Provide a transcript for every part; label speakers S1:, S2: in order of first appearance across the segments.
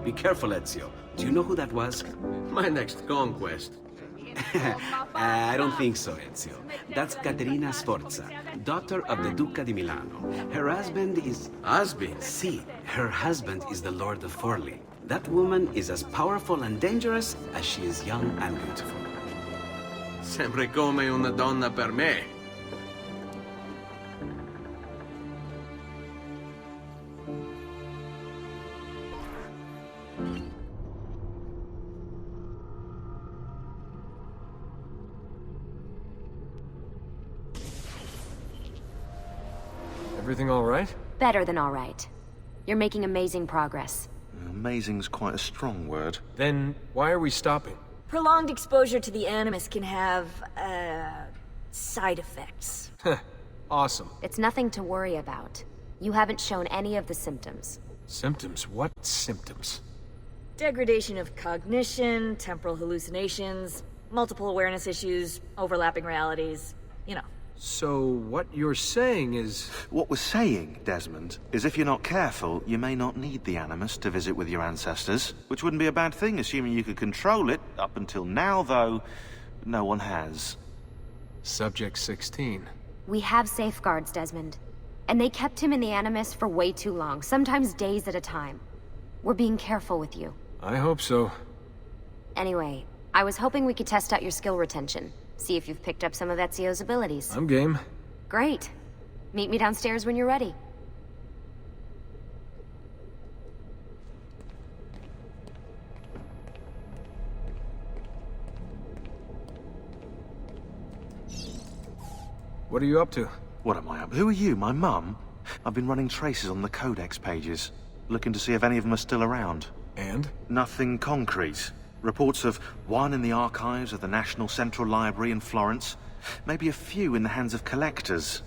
S1: Be careful, Ezio. Do you know who that was?
S2: My next conquest.
S1: I don't think so, Ezio. That's Caterina Sforza, daughter of the Duca di Milano. Her husband is...
S2: Husband?
S1: See, her husband is the Lord of Forli. That woman is as powerful and dangerous as she is young and beautiful.
S2: Sempre come una donna per me.
S3: Everything all right?
S4: Better than all right. You're making amazing progress.
S5: Amazing's quite a strong word.
S3: Then why are we stopping?
S6: Prolonged exposure to the Animus can have, side effects.
S3: Awesome.
S4: It's nothing to worry about. You haven't shown any of the symptoms.
S3: Symptoms? What symptoms?
S6: Degradation of cognition, temporal hallucinations, multiple awareness issues, overlapping realities, you know.
S3: So what you're saying is...
S5: What we're saying, Desmond, is if you're not careful, you may not need the Animus to visit with your ancestors, which wouldn't be a bad thing, assuming you could control it. Up until now, though, no one has.
S3: Subject 16.
S4: We have safeguards, Desmond. And they kept him in the Animus for way too long, sometimes days at a time. We're being careful with you.
S3: I hope so.
S4: Anyway, I was hoping we could test out your skill retention. See if you've picked up some of Ezio's abilities.
S3: I'm game.
S4: Great. Meet me downstairs when you're ready.
S3: What are you up to?
S5: What am I up? Who are you, my mum? I've been running traces on the Codex pages, looking to see if any of them are still around.
S3: And?
S5: Nothing concrete. Reports of one in the archives of the National Central Library in Florence. Maybe a few in the hands of collectors.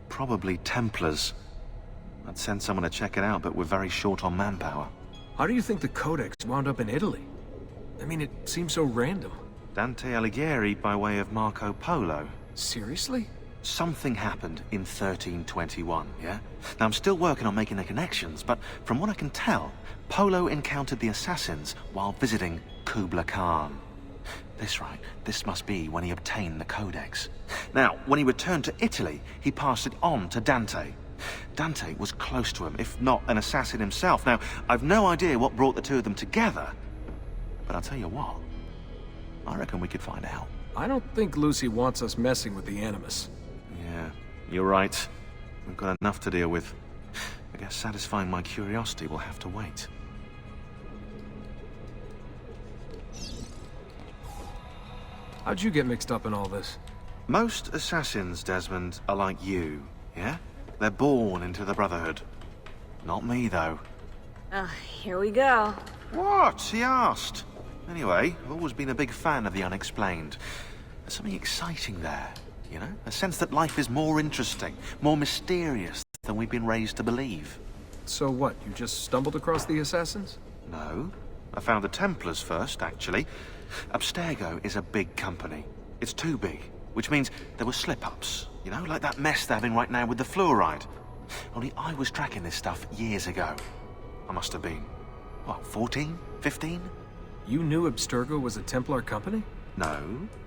S5: Probably Templars. I'd send someone to check it out, but we're very short on manpower.
S3: How do you think the Codex wound up in Italy? I mean, it seems so random.
S5: Dante Alighieri by way of Marco Polo.
S3: Seriously?
S5: Something happened in 1321, yeah? Now, I'm still working on making the connections, but from what I can tell, Polo encountered the assassins while visiting Kubla Khan. This must be when he obtained the Codex. Now, when he returned to Italy, he passed it on to Dante. Dante was close to him, if not an assassin himself. Now, I've no idea what brought the two of them together, but I'll tell you what, I reckon we could find out.
S3: I don't think Lucy wants us messing with the Animus.
S5: Yeah, you're right. We've got enough to deal with. I guess satisfying my curiosity will have to wait.
S3: How'd you get mixed up in all this?
S5: Most assassins, Desmond, are like you, yeah? They're born into the Brotherhood. Not me, though.
S6: Here we go.
S5: What? He asked. Anyway, I've always been a big fan of the unexplained. There's something exciting there, you know? A sense that life is more interesting, more mysterious than we've been raised to believe.
S3: So what, you just stumbled across the assassins?
S5: No. I found the Templars first, actually. Abstergo is a big company. It's too big, which means there were slip-ups. You know, like that mess they're having right now with the fluoride. Only I was tracking this stuff years ago. I must have been, what, 14? 15?
S3: You knew Abstergo was a Templar company?
S5: No,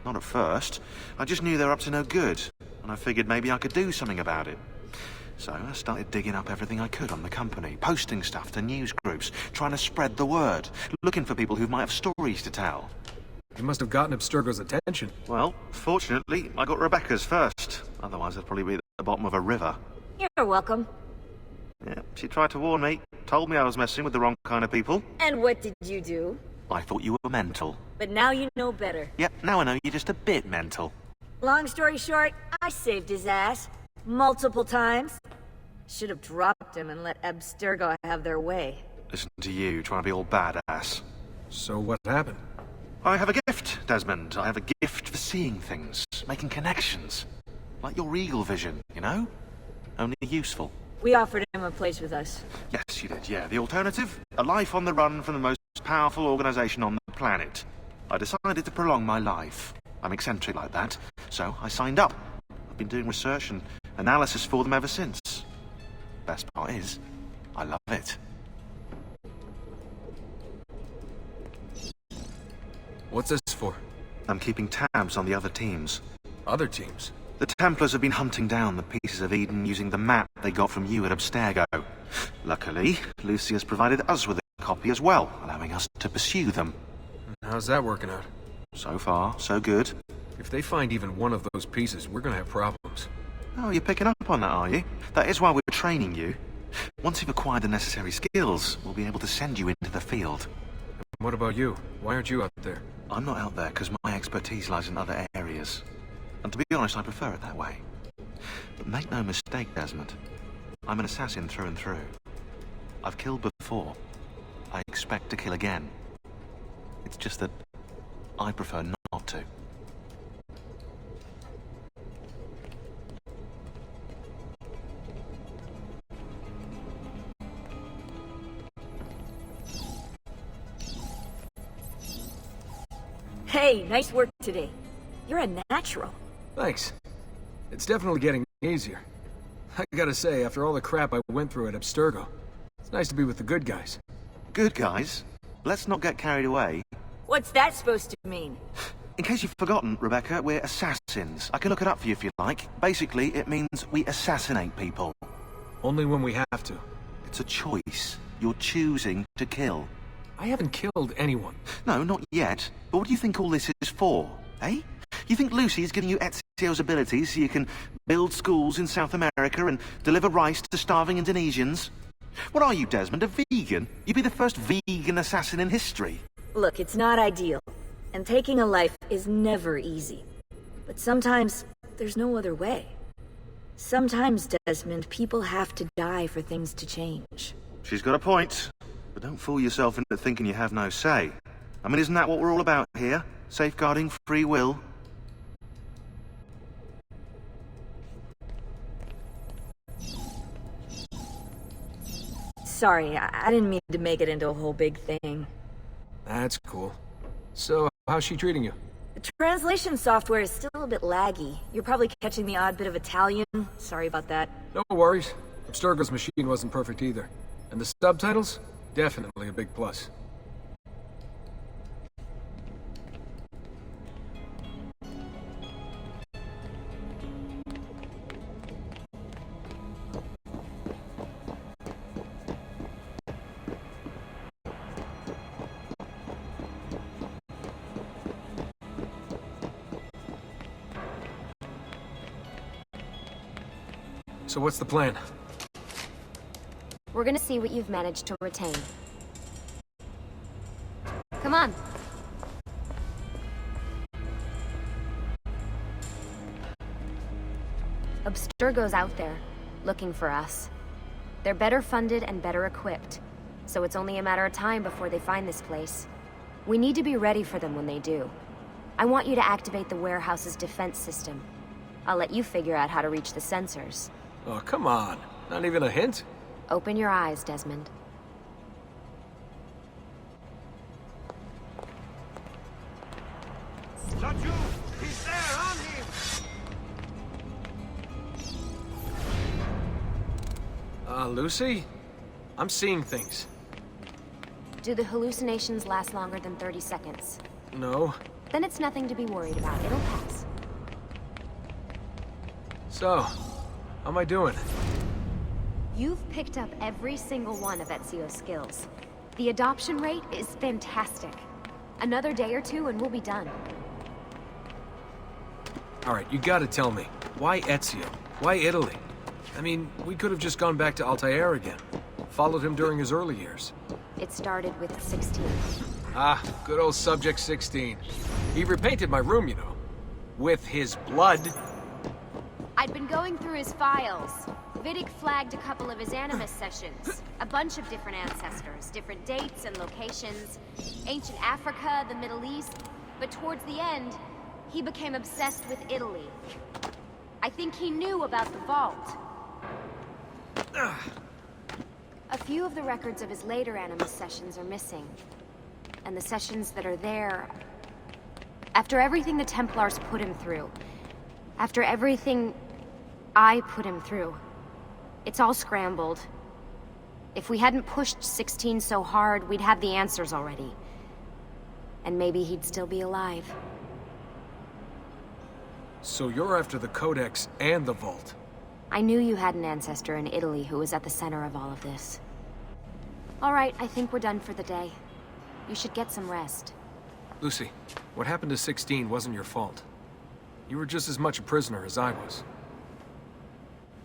S5: not at first. I just knew they were up to no good, and I figured maybe I could do something about it. So I started digging up everything I could on the company, posting stuff to news groups, trying to spread the word, looking for people who might have stories to tell.
S3: You must have gotten Abstergo's attention.
S5: Well, fortunately, I got Rebecca's first. Otherwise, I'd probably be at the bottom of a river.
S6: You're welcome.
S5: Yeah, she tried to warn me, told me I was messing with the wrong kind of people.
S6: And what did you do?
S5: I thought you were mental.
S6: But now you know better.
S5: Yep, now I know you're just a bit mental.
S6: Long story short, I saved his ass. Multiple times. Should have dropped him and let Abstergo have their way.
S5: Listen to you, trying to be all badass.
S3: So what happened?
S5: I have a gift, Desmond. I have a gift for seeing things, making connections. Like your eagle vision, you know? Only useful.
S6: We offered him a place with us.
S5: Yes, you did, yeah. The alternative? A life on the run from the most powerful organization on the planet. I decided to prolong my life. I'm eccentric like that, so I signed up. I've been doing research and analysis for them ever since. Best part is, I love it.
S3: What's this for?
S5: I'm keeping tabs on the other teams.
S3: Other teams?
S5: The Templars have been hunting down the pieces of Eden using the map they got from you at Abstergo. Luckily, Lucy has provided us with a copy as well, allowing us to pursue them.
S3: How's that working out?
S5: So far, so good.
S3: If they find even one of those pieces, we're gonna have problems.
S5: Oh, you're picking up on that, are you? That is why we're training you. Once you've acquired the necessary skills, we'll be able to send you into the field.
S3: And what about you? Why aren't you out there?
S5: I'm not out there because my expertise lies in other areas. And to be honest, I prefer it that way. But make no mistake, Desmond. I'm an assassin through and through. I've killed before. I expect to kill again. It's just that I prefer not to.
S6: Hey, nice work today. You're a natural.
S3: Thanks. It's definitely getting easier. I gotta say, after all the crap I went through at Abstergo, it's nice to be with the good guys.
S5: Good guys. Let's not get carried away.
S6: What's that supposed to mean?
S5: In case you've forgotten, Rebecca, we're assassins. I can look it up for you if you like. Basically, it means we assassinate people.
S3: Only when we have to.
S5: It's a choice. You're choosing to kill.
S3: I haven't killed anyone.
S5: No, not yet. But what do you think all this is for, eh? You think Lucy is giving you Ezio's abilities so you can build schools in South America and deliver rice to starving Indonesians? What are you, Desmond, a vegan? You'd be the first vegan assassin in history.
S6: Look, it's not ideal. And taking a life is never easy. But sometimes, there's no other way. Sometimes, Desmond, people have to die for things to change.
S5: She's got a point. But don't fool yourself into thinking you have no say. I mean, isn't that what we're all about here? Safeguarding free will?
S6: Sorry, I didn't mean to make it into a whole big thing.
S3: That's cool. So, how's she treating you?
S6: The translation software is still a bit laggy. You're probably catching the odd bit of Italian. Sorry about that.
S3: No worries. Abstergo's machine wasn't perfect either. And the subtitles? Definitely a big plus. So what's the plan?
S4: We're gonna see what you've managed to retain. Come on. Abstergo's out there, looking for us. They're better funded and better equipped, so it's only a matter of time before they find this place. We need to be ready for them when they do. I want you to activate the warehouse's defense system. I'll let you figure out how to reach the sensors.
S3: Oh, come on. Not even a hint?
S4: Open your eyes, Desmond.
S2: He's there, on him!
S3: Lucy? I'm seeing things.
S4: Do the hallucinations last longer than 30 seconds?
S3: No.
S4: Then it's nothing to be worried about. It'll pass.
S3: So, how am I doing?
S4: You've picked up every single one of Ezio's skills. The adoption rate is fantastic. Another day or two and we'll be done.
S3: Alright, you gotta tell me. Why Ezio? Why Italy? I mean, we could have just gone back to Altair again. Followed him during his early years.
S4: It started with 16.
S3: Ah, good old Subject 16. He repainted my room, you know. With his blood.
S4: I'd been going through his files. Vidic flagged a couple of his Animus sessions. A bunch of different ancestors, different dates and locations. Ancient Africa, the Middle East. But towards the end, he became obsessed with Italy. I think he knew about the vault. A few of the records of his later Animus sessions are missing. And the sessions that are there... After everything the Templars put him through, after everything I put him through, it's all scrambled. If we hadn't pushed 16 so hard, we'd have the answers already. And maybe he'd still be alive.
S3: So you're after the Codex and the Vault.
S4: I knew you had an ancestor in Italy who was at the center of all of this. All right, I think we're done for the day. You should get some rest.
S3: Lucy, what happened to 16 wasn't your fault. You were just as much a prisoner as I was.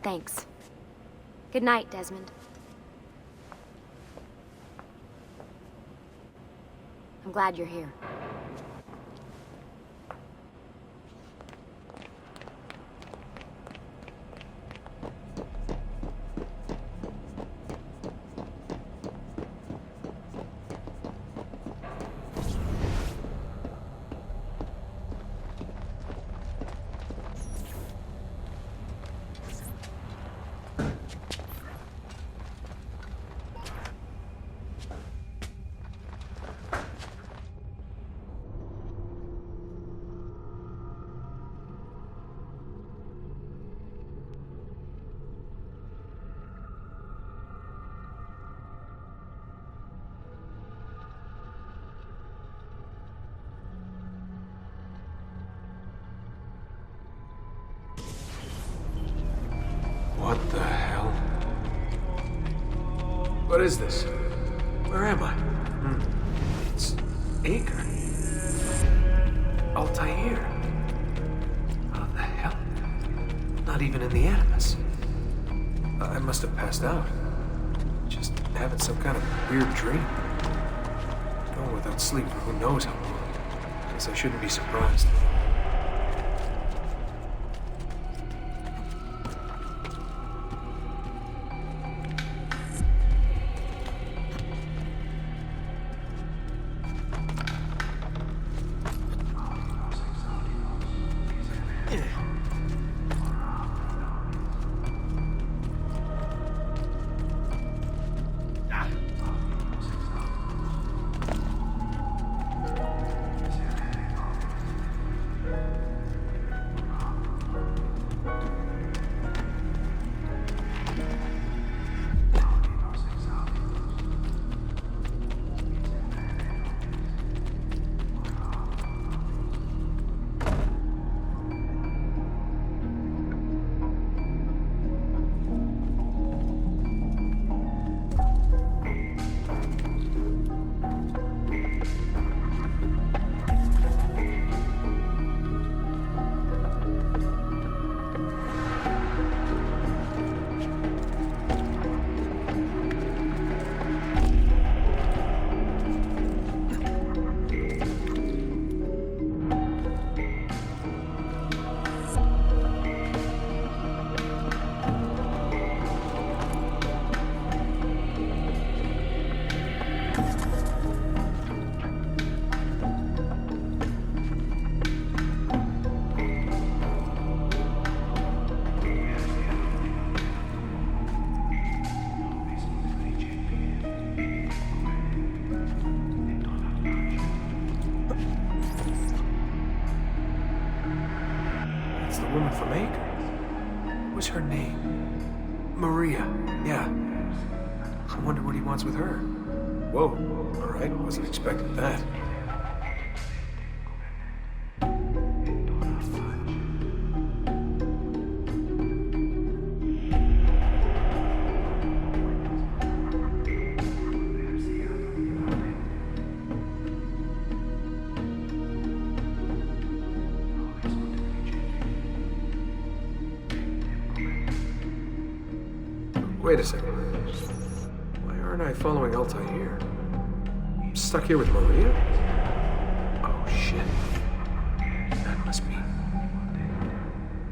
S4: Thanks. Good night, Desmond. I'm glad you're here.
S3: What the hell? What is this? Where am I? It's Acre. Altair. How the hell? Not even in the Animus. I must have passed out. Just having some kind of weird dream. Oh, without sleep for who knows how long. Guess I shouldn't be surprised. Woman from Acre. What's her name? Maria. Yeah. I wonder what he wants with her. Whoa. All right. Wasn't expecting that. Wait a second. Why aren't I following Altair? I'm stuck here with Maria? Oh, shit. That must be...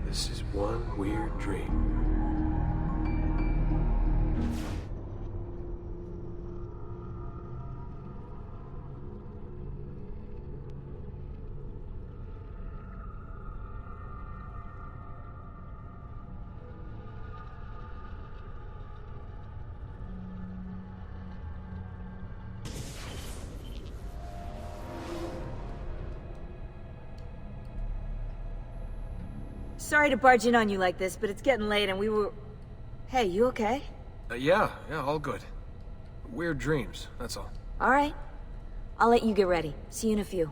S3: This is one weird dream.
S6: Sorry to barge in on you like this, but it's getting late and we were... Hey, you okay?
S3: Yeah, all good. Weird dreams, that's all.
S6: All right. I'll let you get ready. See you in a few.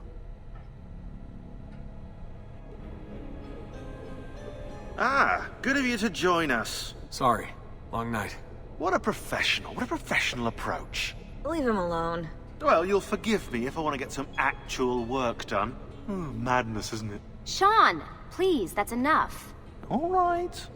S5: Ah, good of you to join us.
S3: Sorry. Long night.
S5: What a professional approach.
S6: Leave him alone.
S5: Well, you'll forgive me if I want to get some actual work done. Madness, isn't it?
S4: Sean, please, that's enough.
S5: All right.